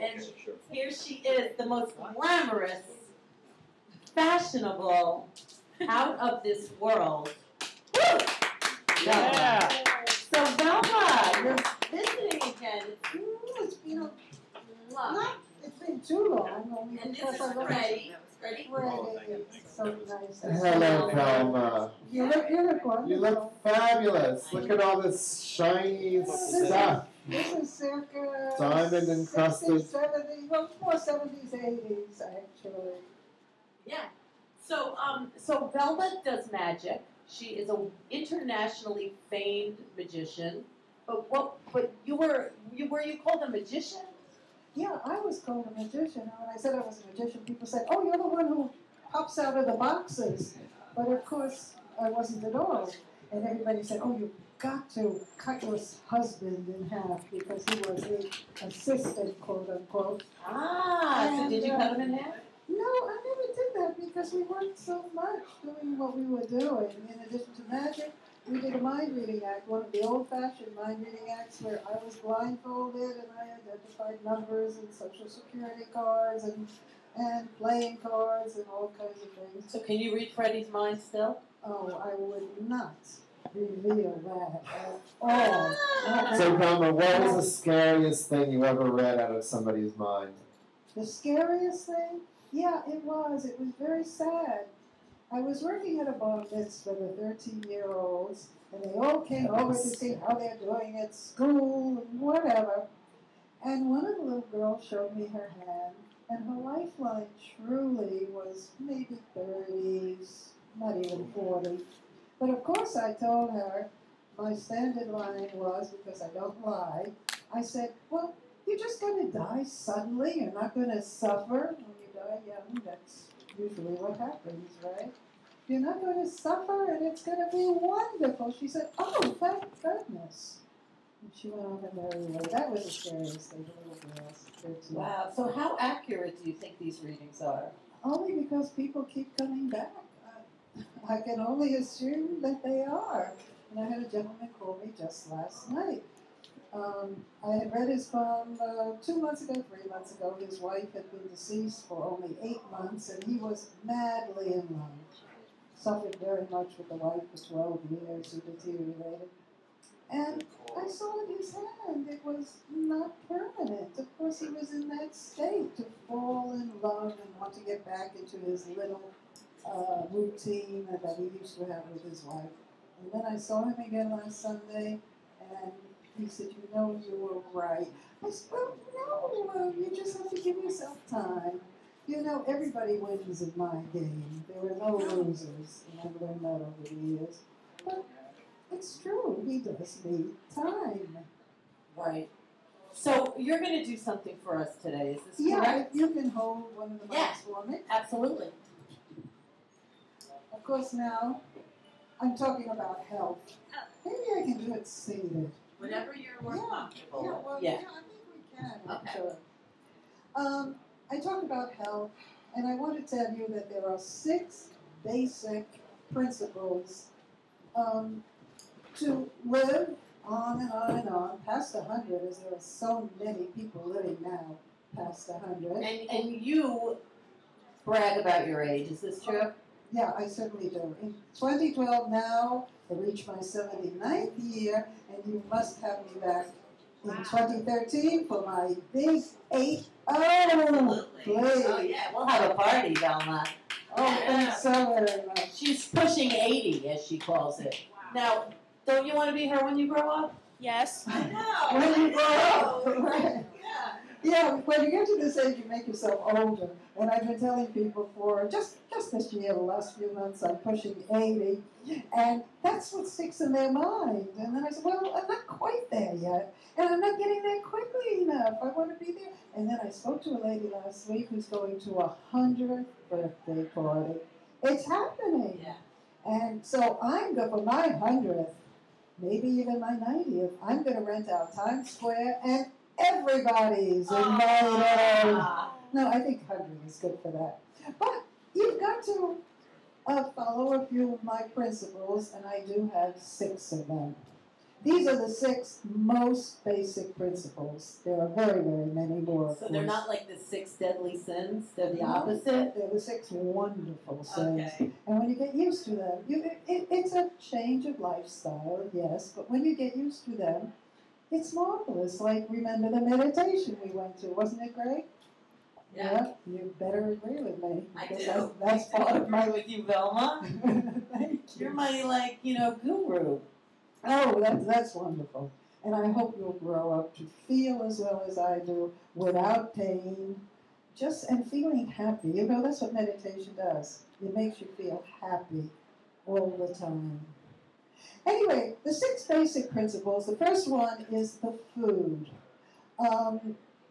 and here she is, the most glamorous, fashionable, out of this world. Woo! Yeah. So VeLMa, you're visiting again. It's been it's been too long. And this is Freddie. Freddie. It's so nice. Hello, VeLMa. You look wonderful. You look fabulous. Look at all this shiny stuff. This is circa Diamond encrusted. 60s, 70s, well, more 70s, 80s, actually. Yeah. So VeLMa does magic. She is an internationally famed magician. But were you called a magician? Yeah, I was called a magician. And when I said I was a magician, people said, "Oh, you're the one who pops out of the boxes." But of course, I wasn't at all. And everybody said, "Oh, you've got to cut your husband in half because he was the assistant, quote unquote." So did you cut him in half? No, I never did that because we worked so much doing what we were doing. In addition to magic, we did a mind reading act, one of the old-fashioned mind reading acts where I was blindfolded and I identified numbers and social security cards and playing cards and all kinds of things. So can you read Freddie's mind still? Oh, I would not reveal that at all. So, VeLMa, what was the scariest thing you ever read out of somebody's mind? The scariest thing? Yeah, it was. It was very sad. I was working at a bar mitzvah for the 13-year-olds, and they all came over to see how they're doing at school and whatever. And one of the little girls showed me her hand, and her lifeline truly was maybe 30s, not even 40. But of course I told her, my standard line was, because I don't lie, I said, "Well, you're just going to die suddenly. You're not going to suffer. When you die young, that's usually what happens, right? You're not going to suffer, and it's going to be wonderful." She said, "Oh, thank goodness." And she went on her merry way. That was the scariest thing, the little girls. 13. Wow. So how accurate do you think these readings are? Only because people keep coming back. I can only assume that they are. And I had a gentleman call me just last night. I had read his poem 2 months ago, 3 months ago. His wife had been deceased for only 8 months, and he was madly in love. Suffered very much with the wife for 12 years. He deteriorated. And I saw in his hand it was not permanent. Of course, he was in that state to fall in love and want to get back into his little routine that he used to have with his wife. And then I saw him again last Sunday, and he said, "You know, you were right." I said, "Well, no, you just have to give yourself time. You know, everybody wins in my game. There are no losers, and I've learned that over the years. But it's true, he does need time." Right. So you're going to do something for us today, is this correct? Yeah, you can hold one of the mics for me. Absolutely. Of course, now I'm talking about health. Maybe I can do it seated. Whenever you're more comfortable. Yeah, well, Yeah. I think we can, Okay. actually. I talk about health, and I want to tell you that there are 6 basic principles to live on and on and on, past 100, as there are so many people living now past 100. And you brag about your age, is this true? Yeah, I certainly do. In 2012 now, I reached my 79th year, and you must have me back in 2013 for my big 8-0. Absolutely. Please. Oh, yeah, we'll have a party, VeLMa. Oh, thanks so very much. She's pushing 80, as she calls it. Now, don't you want to be her when you grow up? Yes. I know. When you grow up, right? Yeah. Yeah, when you get to this age, you make yourself older. And I've been telling people for just this year, the last few months, I'm pushing 80. And that's what sticks in their mind. And then I said, well, I'm not quite there yet. And I'm not getting there quickly enough. I want to be there. And then I spoke to a lady last week who's going to a 100th birthday party. It's happening. Yeah. And so I'm going for my 100th, maybe even my 90th. I'm going to rent out Times Square, and everybody's invited. No, I think 100 is good for that. But you've got to follow a few of my principles, and I do have 6 of them. These are the 6 most basic principles. There are very, very many more. So they're not like the 6 deadly sins. They're the opposite. They're the 6 wonderful sins. Okay. And when you get used to them, it's a change of lifestyle, yes. But when you get used to them, it's marvelous. Like, remember the meditation we went to? Wasn't it great? Yeah. You better agree with me. I because do. That's part of my. with you, VeLMa. Thank you. You're my guru. Oh, that's wonderful. And I hope you'll grow up to feel as well as I do, without pain, and feeling happy. You know, that's what meditation does. It makes you feel happy all the time. Anyway, the 6 basic principles. The first one is the food.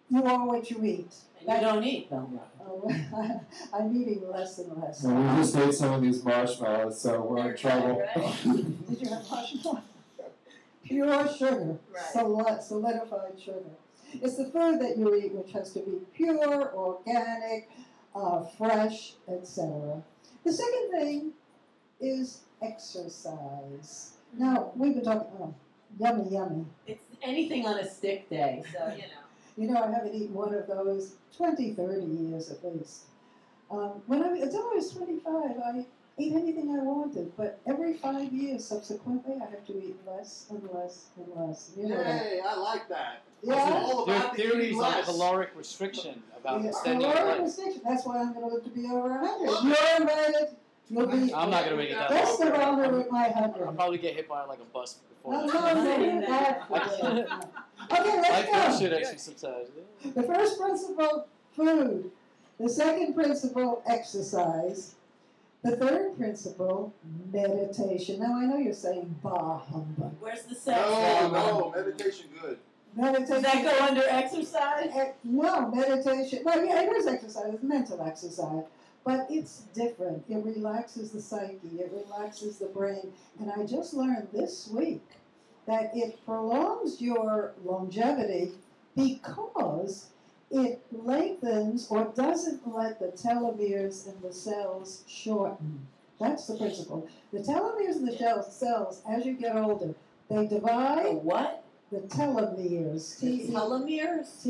You are what you eat. And you don't eat, VeLMa. Oh, I'm eating less and less. So we just ate some of these marshmallows, so we're in trouble. Did you have marshmallows? Pure sugar, solidified sugar. It's the food that you eat which has to be pure, organic, fresh, etc. The second thing is exercise. Now, we've been talking, yummy. It's anything on a stick day, so you know. You know, I haven't eaten one of those 20, 30 years at least. Until I was 25, I ate anything I wanted, but every 5 years subsequently, I have to eat less and less and less. You know that. Yay, I like that. Yeah. All There are about theories eating on less. caloric restriction about Yeah, extending caloric life. restriction. That's why I'm going to live to be over 100. You're invited. You'll be. I'm not gonna make it that That's the long. honor with my I'll 100. probably get hit by like a bus before No, that. Okay, I let's go. should exercise. The first principle, food. The second principle, exercise. The third principle, meditation. Now, I know you're saying, bah, humbug. Where's the sex? No, meditation good. Meditation. Does that go under exercise? No, meditation. Well, yeah, it is exercise. It's mental exercise. But it's different. It relaxes the psyche. It relaxes the brain. And I just learned this week that it prolongs your longevity because it lengthens or doesn't let the telomeres in the cells shorten. That's the principle. The telomeres in the cells, as you get older, they divide. The what? The telomeres. Telomeres?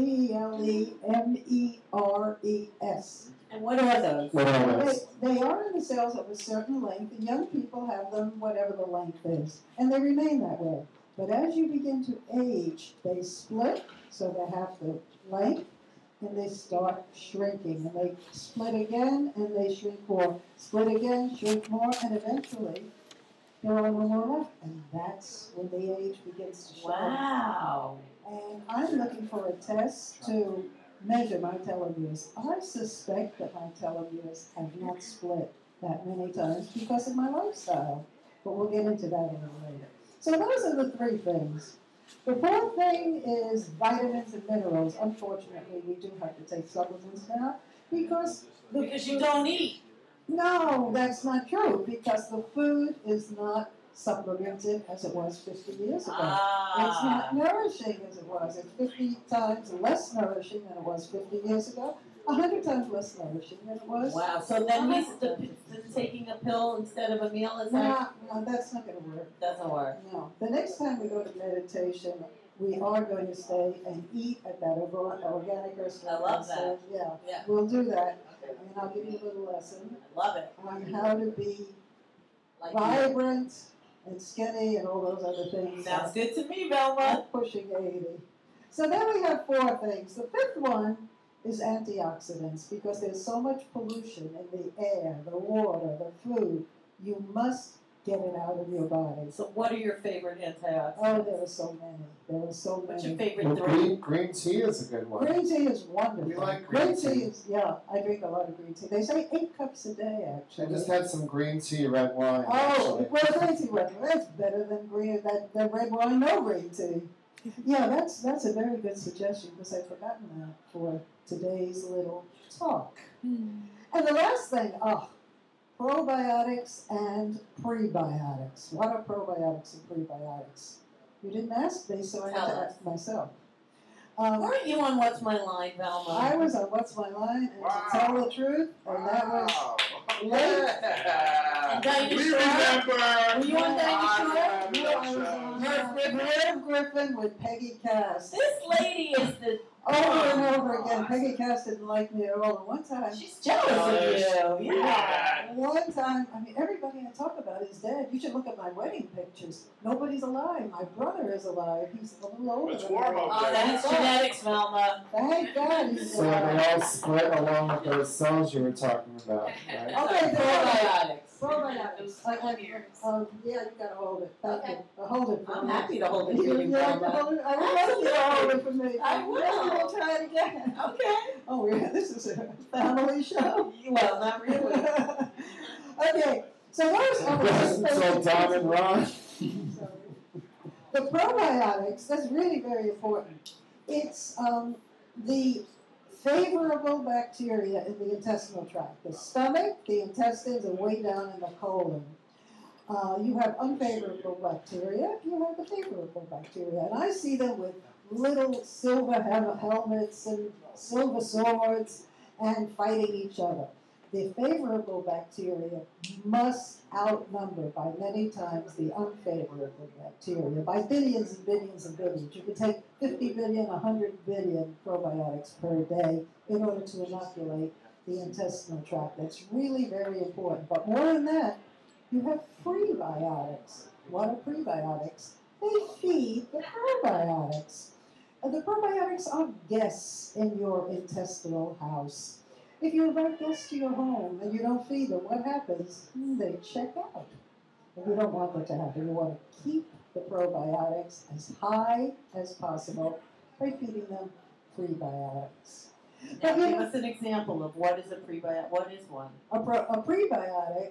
T-E-L-E-M-E-R-E-S. And what are those? What are those? They are in the cells of a certain length, and young people have them whatever the length is, and they remain that way. But as you begin to age, they split, so they have the length, and they start shrinking, and they split again, and they shrink more. Split again, shrink more, and eventually there are no more left, and that's when the age begins to show. Wow. And I'm looking for a test to measure my telomeres. I suspect that my telomeres have not split that many times because of my lifestyle. But we'll get into that a little later. So those are the 3 things. The 4th thing is vitamins and minerals. Unfortunately, we do have to take supplements now because You don't eat. No, that's not true because the food is not supplemented as it was 50 years ago. It's not nourishing as it was. It's 50 times less nourishing than it was 50 years ago, 100 times less nourishing than it was. Wow. So that means taking a pill instead of a meal is that No, that's not going to work. doesn't work. No. The next time we go to meditation, we are going to stay and eat at that organic restaurant. I love that. Yeah, Yeah. we'll do that. And I'll give you a little lesson I love it. on how to be Like vibrant and skinny and all those other things. sounds good to me, VeLMa. Pushing 80. So then we have 4 things. The 5th one is antioxidants because there's so much pollution in the air, the water, the food. You must get it out of your body. So what are your favorite antioxidants? Oh, there are so many. There are so What's your many. favorite Well, 3? green tea is a good one. Green tea is wonderful. You like green tea? is, yeah, I drink a lot of green tea. They say 8 cups a day, I actually. just had some green tea, red wine. Oh, actually. well, green tea, that's better than than red wine, no green tea. Yeah, that's a very good suggestion because I'd forgotten that for today's little talk. And the last thing, probiotics and prebiotics. What are probiotics and prebiotics? You didn't ask me, so I had to Tell us. ask myself. Weren't you on What's My Line, VeLMa? I was on What's My Line, and to tell the truth, and that was And Dinah We Shore? remember. Were you on Dinah Shore? I No, remember I was that on Merv Merv Griffin with Peggy Cass. This lady is the. Over and over again. Peggy Cass didn't like me at all. And one time, She's jealous of you. We Yeah. had. one time, I mean, everybody I talk about is dead. You should look at my wedding pictures. Nobody's alive. My brother is alive. He's a little older It's than me. warm up Oh, that's genetics, VeLMa. Thank God he's So they alive. all split along with those cells you were talking about, right? Okay, Probiotics. probiotics. Yeah, you gotta hold it. Thank Okay. you. Hold it for I'm me. happy to hold it for You you, have to VeLMa. hold it. I would like you to hold it for me. I will. Maybe we'll try it again. Okay. Oh, yeah, this is a family show. Well, not really. Okay, so So Tom and Ron. the probiotics, that's really very important. It's the favorable bacteria in the intestinal tract. The stomach, the intestines, and way down in the colon. You have unfavorable bacteria, you have the favorable bacteria. And I see them with little silver helmets and silver swords and fighting each other. The favorable bacteria must outnumber by many times the unfavorable bacteria, by billions and billions and billions. You can take 50 billion, 100 billion probiotics per day in order to inoculate the intestinal tract. That's really very important. But more than that, you have prebiotics. What are prebiotics? They feed the probiotics. The probiotics are guests in your intestinal house. If you invite guests to your home and you don't feed them, what happens? They check out. And you don't want that to happen. You want to keep the probiotics as high as possible by feeding them prebiotics. Now, give us an example of what is a prebiotic. What is one? A prebiotic,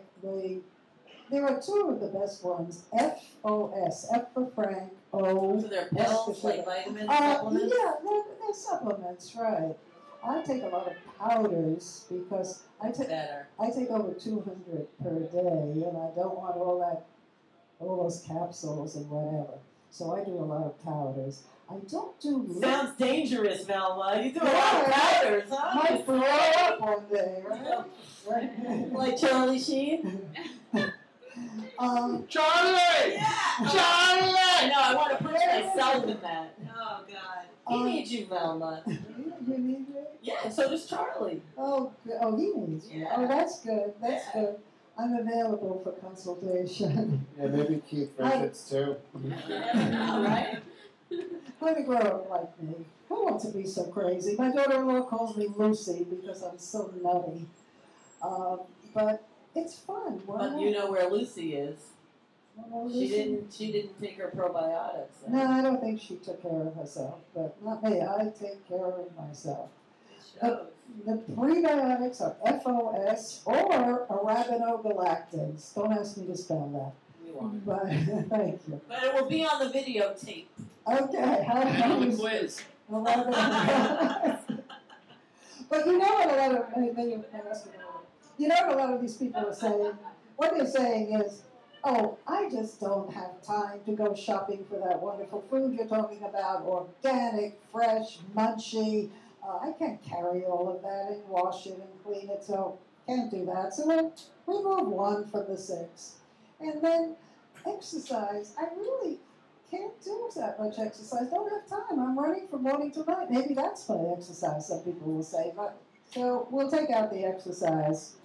there are two of the best ones. FOS, F for Frank, O. So they're S pills, for like sugar. vitamins, supplements? Yeah, they're supplements, right. I take a lot of powders because I take over 200 per day, and I don't want all those capsules and whatever. So I do a lot of powders. I don't do Sounds dangerous, VeLMa. You do a lot of powders, huh? might blow up one day, right? Right. Like Charlie Sheen? Charlie! Yeah! Charlie! I know, I want to put myself in that. Oh, God. He needs you, VeLMa. You need me? Yeah, and so does Charlie. Oh, he needs me. Yeah. Oh, that's good. That's Yeah. good. I'm available for consultation. Yeah, maybe Keith Richards too. You never know, right? Let me grow up like me. Who wants to be so crazy? My daughter-in-law calls me Lucy because I'm so nutty. But it's fun. Why But you know where Lucy is. not? She didn't take her probiotics. No, I don't think she took care of herself. But not me. I take care of myself. The prebiotics are FOS or arabinogalactans. Don't ask me to spell that. We won't. But thank you. But it will be on the videotape. Okay. How The is quiz. But you know what a lot of you know what a lot of these people are saying? What they're saying is, oh, I just don't have time to go shopping for that wonderful food you're talking about, organic, fresh, munchy. I can't carry all of that and wash it and clean it, so can't do that. So we'll remove one from the 6. And then exercise. I really can't do that much exercise. Don't have time. I'm running from morning to night. Maybe that's my exercise, some people will say. But so we'll take out the exercise.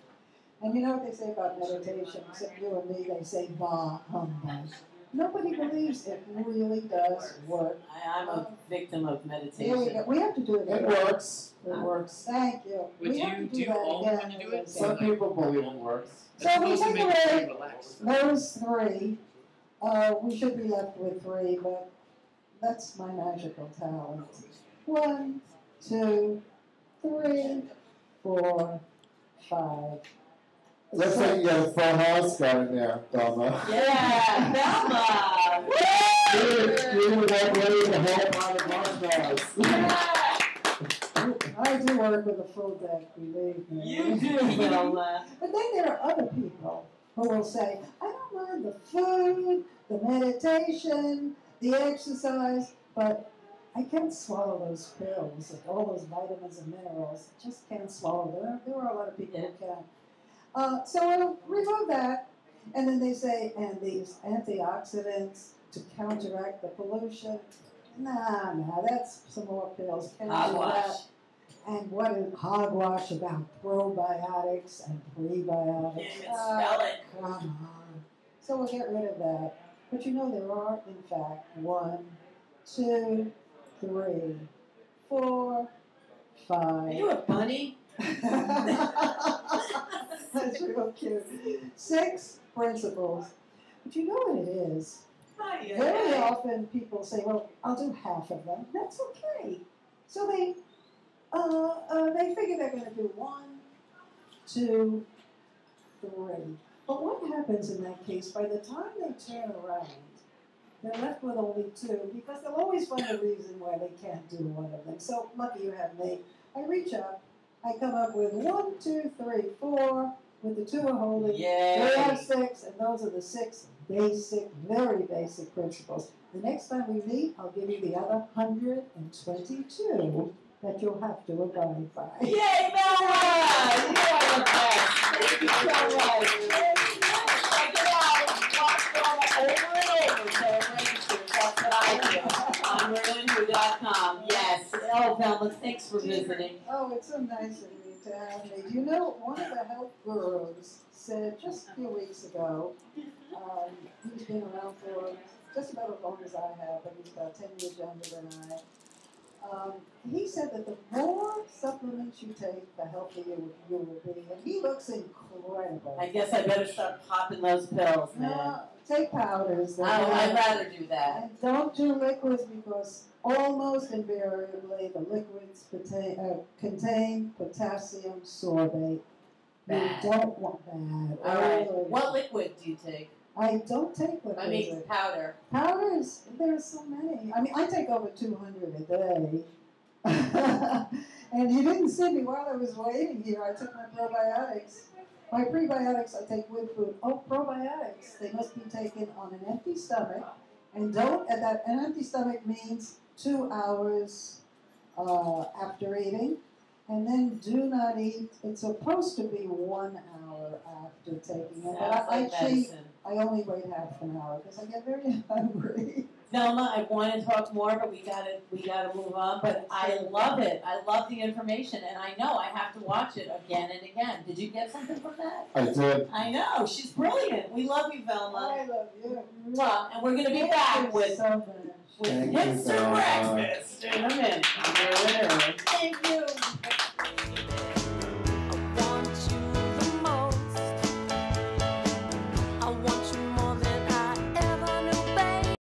And you know what they say about meditation? Except you and me, they say bah humbug. Nobody believes it really does work. I'm a victim of Here we meditation. go. We have to do it It again. works. It works. Thank you. Wait, We do have you to do you that own again when you do it? as Some people believe it works. So we It's supposed to take make you away relax. those 3. We should be left with 3, but that's my magical talent. 1, 2, 3, 4, 5. Looks like you got a full house going there, VeLMa. Yeah, VeLMa! You were that ready to hold on the marshmallows. I do work with a full deck, believe me. You do, VeLMa. But then there are other people who will say, I don't mind the food, the meditation, the exercise, but I can't swallow those pills, all those vitamins and minerals. Just can't swallow them. There are a lot of people who can't. So I'll remove that, and then they say, and these antioxidants to counteract the pollution. Nah, that's some more pills. Can't do Hogwash. that. And what is hogwash about probiotics and prebiotics? Can't even spell it. Come on. So we'll get rid of that. But you know there are, in fact, 1, 2, 3, 4, 5. Are you a bunny? That's real cute. 6 principles. But you know what it is? Very often people say, well, I'll do half of them. That's okay. So they figure they're going to do 1, 2, 3. But what happens in that case, by the time they turn around, they're left with only 2 because they'll always find a reason why they can't do one of them. So lucky you have me. I reach up, I come up with 1, 2, 3, 4, with the 2 are holding. Yay. They have 6, and those are the 6 basic, very basic principles. The next time we meet, I'll give you the other 122 that you'll have to abide by. Yay, VeLMa! You are the best. Thank you so much. Check it out. Watch VeLMa over and over. So it registers. That's what I do. On ReWhO.com. Yes. Oh, VeLMa, thanks for visiting. Oh, it's so nice of you to have me. You know, one of the health gurus said just a few weeks ago, he's been around for just about as long as I have, but he's about 10 years younger than I. He said that the more supplements you take, the healthier you will be. And he looks incredible. I guess I better start popping those pills, man. No, take powders. Oh, I'd rather do that. And don't do liquids because almost invariably the liquids contain potassium sorbate. Bad. You don't want that. All right. Oh, What liquid do you take? I don't take liquids. I mean, powder. Powders, there's so many. I mean, I take over 200 a day. And you didn't see me while I was waiting here. I took my probiotics. My prebiotics I take with food. Oh, probiotics. They must be taken on an empty stomach. And an empty stomach means 2 hours after eating. And then do not eat. It's supposed to be 1 hour after taking it. But I cheat. medicine. I only wait half an hour because I get very hungry. VeLMa, I want to talk more, but we gotta move on. But I love it. I love the information, and I know I have to watch it again and again. Did you get something from that? I did. I know. She's brilliant. We love you, VeLMa. I love you. Mwah. And we're gonna be back with so much. Thank you, Hipster VeLMa. Breakfast in a minute. Thank you.